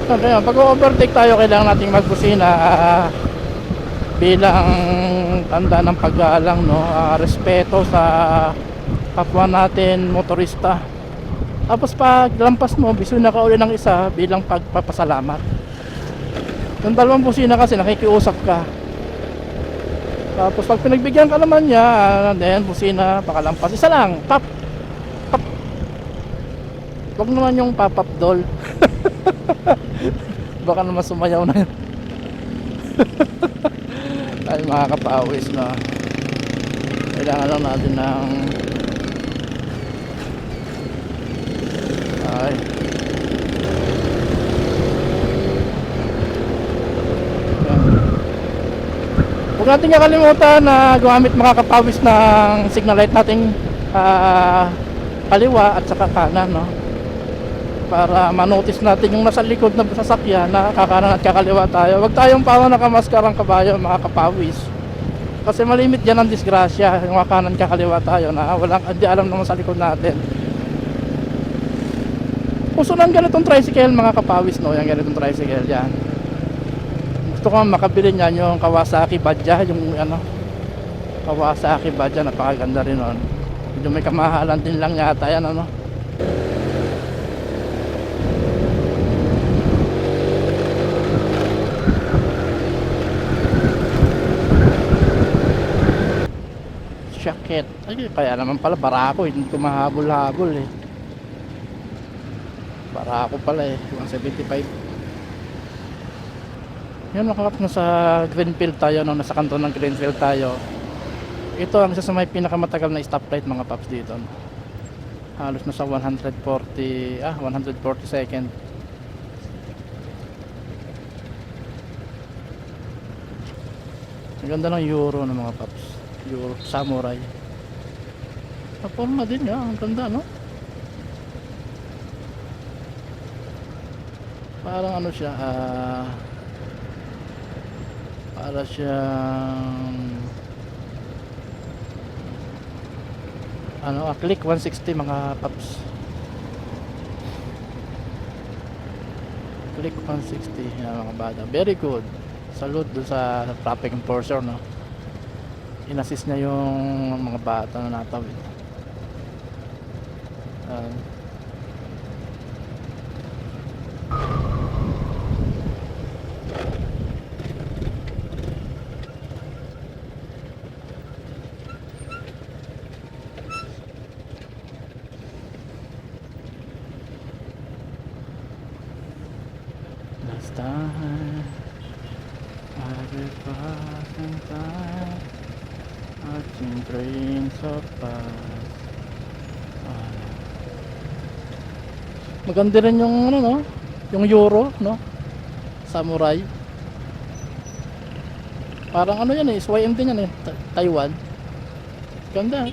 Okay, pag-overtake tayo, kailangan nating magbusina bilang tanda ng paggalang, no? Respeto sa kapwa natin motorista. Tapos pag lampas mo, busina ka uli ng isa bilang pagpapasalamat. Yung dalawang busina kasi nakikiusap ka. Tapos pag pinagbigyan ka naman niya, then busina, pakalampas, isa lang, pop, pop. Wag naman yung pop-up doll. Baka naman sumayaw na yun. Ay, mga kapawis na kailangan lang natin ng ay huwag natin kakalimutan na gumamit, mga kapawis, ng signal light nating kaliwa at saka kanan, no? Para manotice natin yung nasa likod na sasakyan na kakanan at kakaliwa tayo. Huwag tayong pawa nakamaskarang kabayo, mga kapawis, kasi malimit dyan ang disgrasya. Yung kanan kakaliwa tayo na walang hindi alam naman sa likod natin. Puso ng ganitong tricycle, mga kapawis, no? Yung ganitong tricycle yan, gusto ko makabili niyan yung Kawasaki Badja, yung ano, Kawasaki Badja, napakaganda rin nun. Medyo may kamahalan din lang yata yan, ano. Shakit. Ay, kaya naman pala Barako, hindi ko mahabol-habol eh. Barako pala eh, 175. Yan, makalap na sa Greenfield tayo, no? Nasa kanto ng Greenfield tayo. Ito ang isa sa may pinakamatagal na stoplight, mga paps, dito, no? Halos na sa 140 second. Ang ganda ng Euro ng mga paps, Euro Samurai. Forma din yan, ang ganda, no? Parang ano siya, para siyang ano, Click 160, mga paps. Click 160, yan, mga bata. Very good. Salute dun sa traffic enforcer, no? In-assist niya yung mga bata na natawid. Last time I will pass in time, watching trains of past. Maganda rin yung ano, no? Yung Euro, no? Samurai. Parang ano yan eh, SYM din yan eh, Taiwan. Ganda.